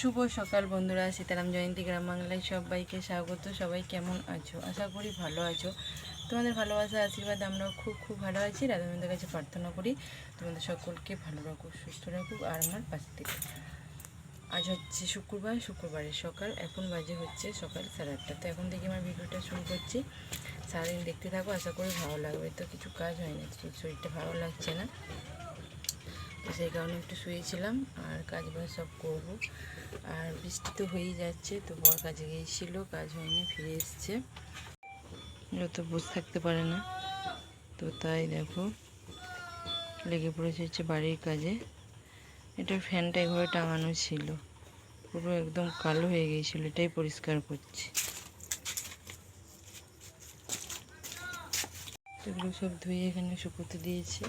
শুভ সকাল বন্ধুরা, সীতারাম জয়ন্তী গ্রাম বাংলায় সবাইকে স্বাগত। সবাই কেমন আছো? আশা করি ভালো আছো। তোমাদের ভালোবাসা আশীর্বাদ আমরাও খুব খুব ভালো আছি। রাধামন্দির কাছে প্রার্থনা করি তোমাদের সকলকে ভালো রাখুক, সুস্থ রাখুক আর আমার পাশে থেকে। আজ হচ্ছে শুক্রবারের সকাল, এখন বাজে হচ্ছে সকাল 8:30। তো এখন থেকে আমার ভিডিওটা শুরু করছি। সারাদিন দেখতে থাকো, আশা করি ভালো লাগবে। তো কিছু কাজ হয়নি, শরীরটা ভালো লাগছে না, তো সেই কারণে একটু শুয়েছিলাম আর কাজ বাজ সব করবো। আর বৃষ্টি তো হয়েই যাচ্ছে, তো বর কাজে গিয়েছিলো, কাজ হয়নি, ফিরে এসছে। যত বসে থাকতে পারে না, তো তাই দেখো লেগে পড়েছে হচ্ছে বাড়ির কাজে। এটা ফ্যানটা এভাবে টাঙানো ছিল, পুরো একদম কালো হয়ে গিয়েছিল, এটাই পরিষ্কার করছি। এগুলো সব ধুয়ে এখানে শুকোতে দিয়েছে।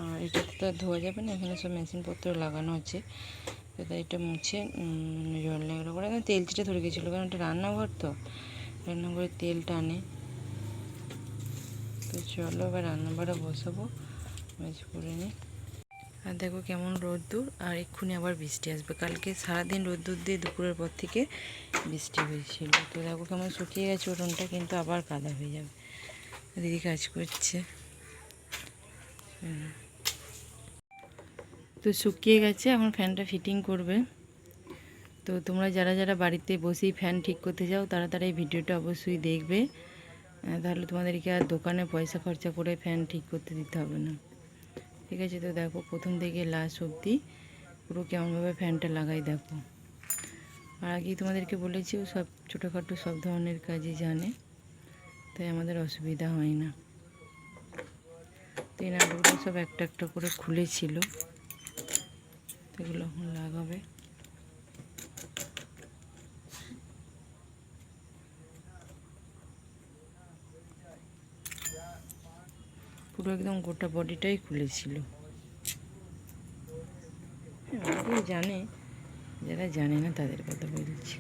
আর এটাতে তো আর ধোয়া যাবে না, এখানে সব মেশিনপত্র লাগানো আছে। তাই এটা মুছে জল লাগলো করে তেল চিটে ধরে গেছিলো, কারণ এটা রান্নাঘর, তো রান্নাঘরে তেল টানে। তো চলো এবার রান্নাবাড়া বসাবো, ম্যাচ করে নিই। আর দেখো কেমন রোদ্দুর, আর এক্ষুনি আবার বৃষ্টি আসবে। কালকে সারাদিন রোদ্দুর দিয়ে দুপুরের পর থেকে বৃষ্টি হয়েছিল। তো দেখো কেমন শুকিয়ে গেছে উঠোনটা, কিন্তু আবার কাদা হয়ে যাবে। দিদি কাজ করছে, তো শুকিয়ে গেছে, এখন ফ্যানটা ফিটিং করবে। তো তোমরা যারা যারা বাড়িতে বসেই ফ্যান ঠিক করতে যাও, তারা তারা এই ভিডিওটা অবশ্যই দেখবে, তাহলে তোমাদেরকে আর দোকানে পয়সা খরচা করে ফ্যান ঠিক করতে দিতে হবে না। ঠিক আছে, তো দেখো প্রথম থেকে লাস্ট অবধি পুরো কেমনভাবে ফ্যানটা লাগাই দেখো। আর আগেই তোমাদেরকে বলেছি ও সব ছোটোখাটো সব ধরনের কাজই জানে, তাই আমাদের অসুবিধা হয় না। তো এই নাটগুলো সব একটা একটা করে খুলেছিল, এগুলো এখন লাগাবে। পুরো একদম গোটা বডিটাই খুলেছিল। অনেকেই জানে, যারা জানে না তাদের কথা বলছি।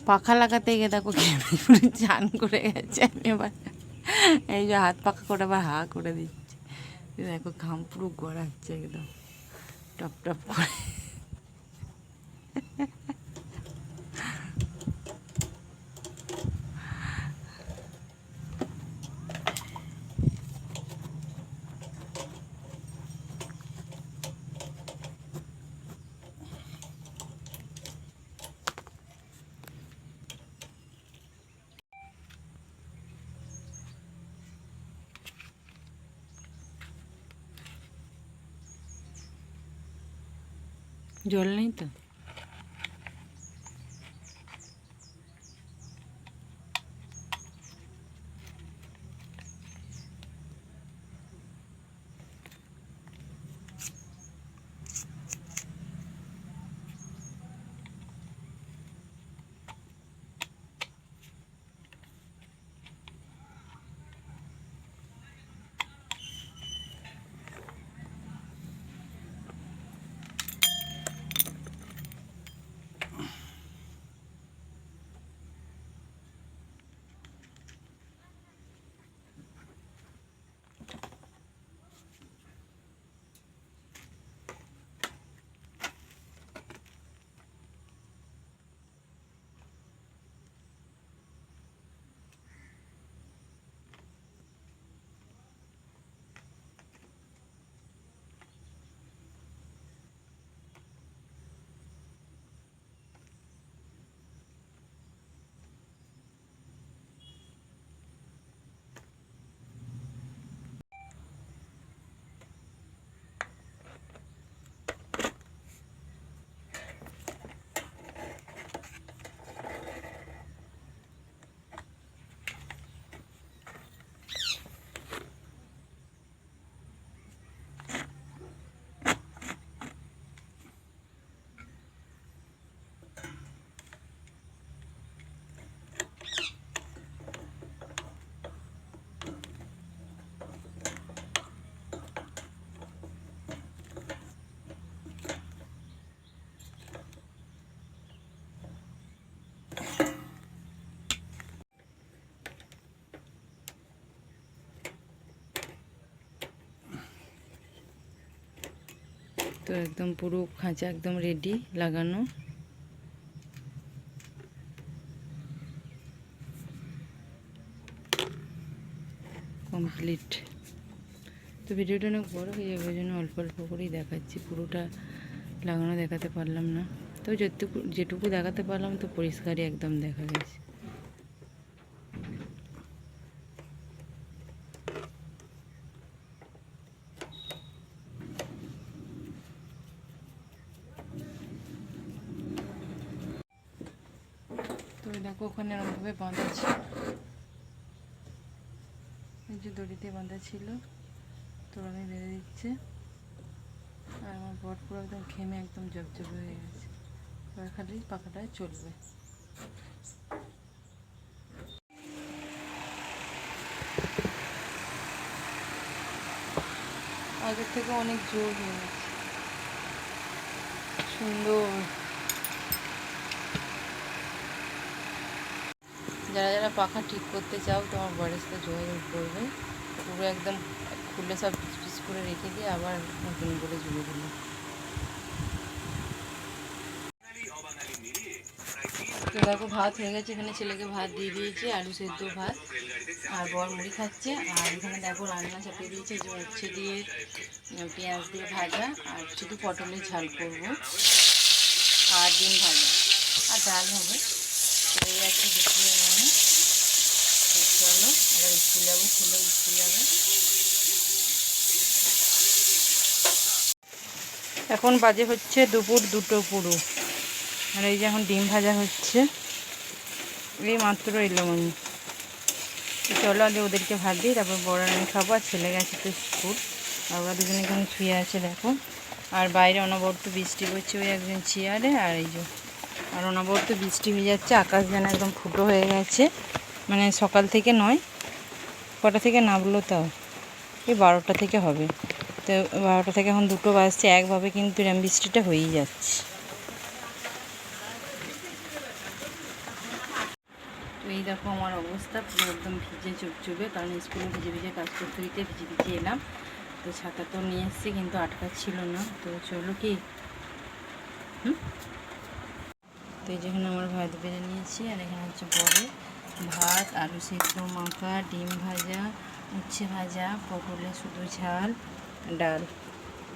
পাখা লাগাতে গিয়ে দেখো চান করে গেছে। আমি এবার এই যে হাত পাখা করে আবার হা করে দিচ্ছি, দেখো ঘাম পুরো গড়াচ্ছে একদম টপ টপ করে। জল নেই তো। তো একদম পুরো খাঁচা একদম রেডি লাগানো। কমপ্লিট। তো ভিডিওটা অনেক বড় হয়ে যাবে, ওই জন্য অল্প অল্প করেই দেখাচ্ছি, পুরোটা লাগানো দেখাতে পারলাম না। তো যেটুকু দেখাতে পারলাম তো পরিষ্কারই একদম দেখা গেছে। তো দেখো ওখানে এরকমভাবে বাঁধা ছিল, এই যে দড়িতে বাঁধা ছিল, তো আমি বেঁধে দিচ্ছে। আর আমার বট পুরো একদম ঘেমে একদম জবজব হয়ে গেছে, এবার খালি পাখাটায় চলবে। আগের থেকে অনেক জোর হয়ে গেছে, সুন্দর। যারা যারা পাখা ঠিক করতে চাও তোমার বরের সাথে যোগাযোগ করবে। পুরো একদম খুলে সব পিস পিস করে রেখে দিয়ে আবার নতুন করে জুড়ে দিল। তো দেখো ভাত হয়ে গেছে, এখানে ছেলেকে ভাত দিয়ে দিয়েছি, আলু সেদ্ধ ভাত, আর বর মুড়ি খাচ্ছে। আর এখানে দেখো রান্না চাপিয়ে দিয়েছে, যে উচ্ছে দিয়ে পেঁয়াজ দিয়ে ভাজা, আর শুধু পটলের ঝাল করবো, আর ডিম ভাজা, আর ডাল হবে। তো এই আছে দুপুরের মেনু। তো চলো, এবার স্কুল যাবো, ছেলেও স্কুল যাবে। এখন বাজে হচ্ছে দুপুর 2টো পুরো। আর এই যে এখন ডিম ভাজা হচ্ছে, এই মাত্র এলাম আমি। চলো আগে ওদেরকে ভাত দিই, তারপর বড় আমি খাবো। আর ছেলে গেছে তো স্কুল, আর ওরা দুজনে এখানে শুয়ে আছে দেখো। আর বাইরে অনবরত বৃষ্টি পড়ছে, ওই একজন চেয়ারে, আর এই যে আর অনবরত বৃষ্টি হয়ে যাচ্ছে। আকাশ যেন একদম ফুটো হয়ে গেছে, মানে সকাল থেকে নয়, কটা থেকে নামলো তাও এই 12টা থেকে হবে। তো 12টা থেকে এখন 2টো বাজছে, একভাবে কিন্তু এরম বৃষ্টিটা হয়েই যাচ্ছে। তো এই দেখো আমার অবস্থা পুরো একদম ভিজে চুপচুপে, কারণ স্কুলে ভিজে ভিজে কাজ করতে দিতে ভিজে ভিজে এলাম। তো ছাতা তো নিয়ে এসেছি, কিন্তু আটকাচ্ছিল না। তো চলো কি তো এই যেখানে আমার ভাত বেড়ে নিয়েছি, আর এখানে হচ্ছে বড় ভাত, আলু সেদ্ধ মাখা, ডিম ভাজা, উচ্ছে ভাজা, পটলের শুধু ঝাল, ডাল।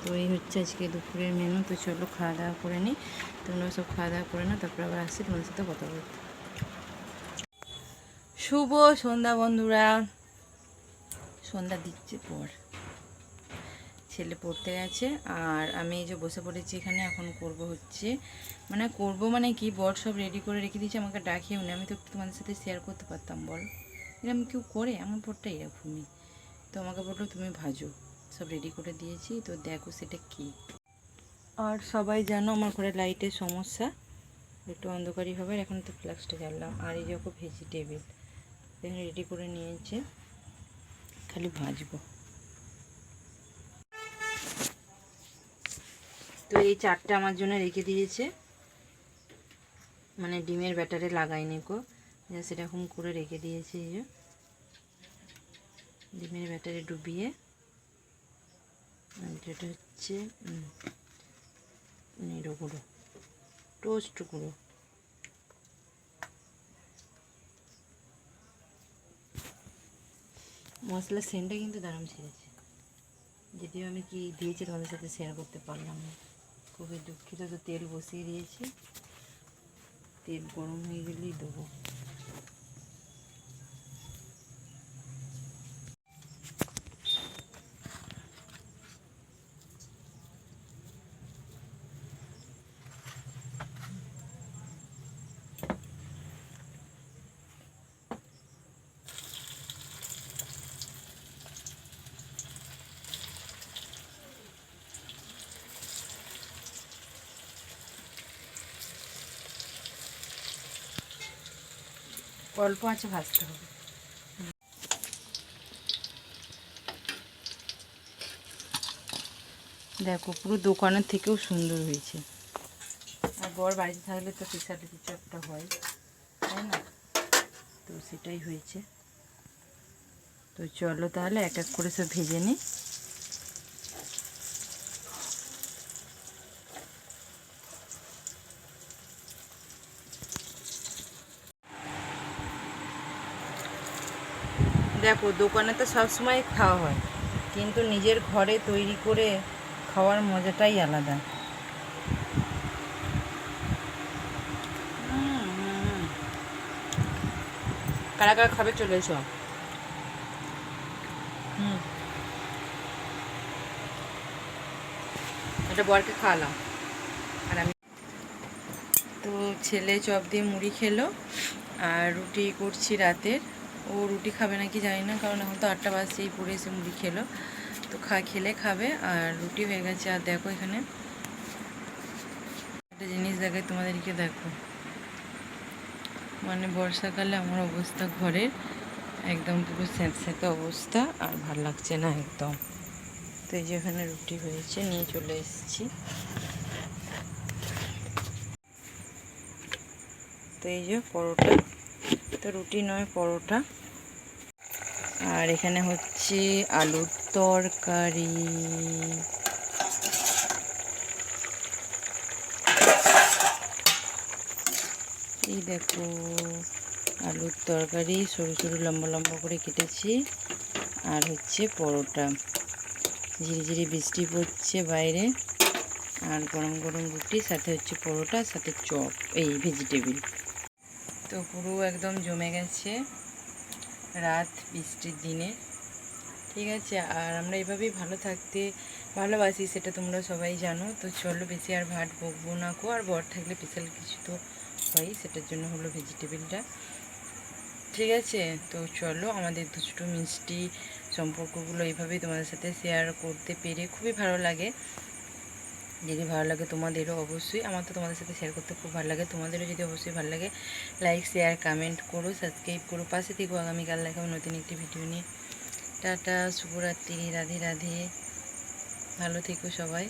তো এই হচ্ছে আজকে দুপুরের মেনু। তো চলো খাওয়া দাওয়া করে নিই, তোমরা সব খাওয়া দাওয়া করে নাও, তারপর আবার আসছি তোমাদের সাথে কথা বলতে। শুভ সন্ধ্যা বন্ধুরা, সন্ধ্যা দিচ্ছে পর, ছেলে পড়তে গেছে, আর আমি এই যে বসে পড়েছি এখানে। এখন করব মানে কি, বর সব রেডি করে রেখে দিয়েছে, আমাকে ডাকিয়েও নি। আমি তো একটু তোমাদের সাথে শেয়ার করতে পারতাম, বল এরকম কেউ করে? আমার বরটা এরকমই। তো আমাকে বললো তুমি ভাজো, সব রেডি করে দিয়েছি, তো দেখো সেটা কি। আর সবাই জানো আমার ঘরে লাইটের সমস্যা, একটু অন্ধকারই হবে। এখন তো ফ্ল্যাক্সটা জ্বাললাম। আর এই যখন ভেজিটেবিল এখানে রেডি করে নিয়েছে, খালি ভাজবো। তো এই 4টা আমার জন্য রেখে দিয়েছে, মানে ডিমের ব্যাটারে লাগাইনি কো, সেরকম করে রেখে দিয়েছে। এই যে ডিমের ব্যাটারে ডুবিয়ে, যেটা হচ্ছে নেড়ো গুঁড়ো, টোস্ট গুঁড়ো। মশলার সেন্টটা কিন্তু দারুণ ছেড়েছে, যদিও আমি কি দিয়েছি তোমাদের সাথে শেয়ার করতে পারলাম না, খুবই দুঃখিত। তো তেল বসিয়ে দিয়েছি, তেল গরম হয়ে গেলেই দেবো। অল্প আঁচে ভাজতে হবে। দেখো পুরো দোকানের থেকেও সুন্দর হয়েছে। আর বর বাড়িতে থাকলে তো প্রেশারে কিছু একটা হয়, তাই না? তো সেটাই হয়েছে। তো চলো তাহলে এক এক করে সব ভেজে নিই। দেখো দোকানে তো সবসময় খাওয়া হয়, কিন্তু নিজের ঘরে তৈরি করে খাওয়ার মজাটাই আলাদা। কারা কারা খাবে চলে এসো। এটা বরকে খাওয়ালাম। আর আমি তো ছেলে চপ দিয়ে মুড়ি খেলো, আর রুটি করছি রাতের। ও রুটি খাবে নাকি জানি না, কারণ এখন তো 8টা বাজছেই, পড়ে এসে মুড়ি খেলো। তো খেলে খাবে, আর রুটি হয়ে গেছে। আর দেখো এখানে একটা জিনিস দেখাই তোমাদেরকে, দেখো মানে বর্ষাকালে আমার অবস্থা ঘরের একদম পুরো স্যাঁতস্যাঁতে অবস্থা, আর ভাল লাগছে না একদম। তো এই যে এখানে রুটি হয়েছে, নিয়ে চলে এসেছি। তো এই যে পরোটা, তো রুটি নয় পরোটা। আর এখানে হচ্ছে আলুর তরকারি। এই দেখো আলুর তরকারি, সরু সরু লম্বা লম্বা করে কেটেছি। আর হচ্ছে পরোটা, ঝিরিঝিরি বৃষ্টি পড়ছে বাইরে, আর গরম গরম রুটি, সাথে হচ্ছে পরোটা, সাথে চপ, এই ভেজিটেবিল। তো পুরো একদম জমে গেছে রাত বৃষ্টির দিনে। ঠিক আছে, আর আমরা এভাবেই ভালো থাকতে ভালোবাসি, সেটা তোমরা সবাই জানো। তো চলো বেশি আর ভাত বকবো না কো, আর বর থাকলে স্পেশাল কিছু তো হয়, সেটার জন্য হলো ভেজিটেবিলটা। ঠিক আছে, তো চলো আমাদের দুটো মিষ্টি সম্পর্কগুলো এইভাবেই তোমাদের সাথে শেয়ার করতে পেরে খুবই ভালো লাগে। যদি ভালো লাগে তোমাদেরও অবশ্যই, আমার তো তোমাদের সাথে শেয়ার করতে খুব ভালো লাগে, তোমাদেরও যদি অবশ্যই ভালো লাগে লাইক শেয়ার কমেন্ট করো, সাবস্ক্রাইব করো, পাশে থেকো। আগামীকাল দেখাবো নতুন একটি ভিডিও নিয়ে। টাটা, শুভরাত্রি, রাধে রাধে, ভালো থেকো সবাই।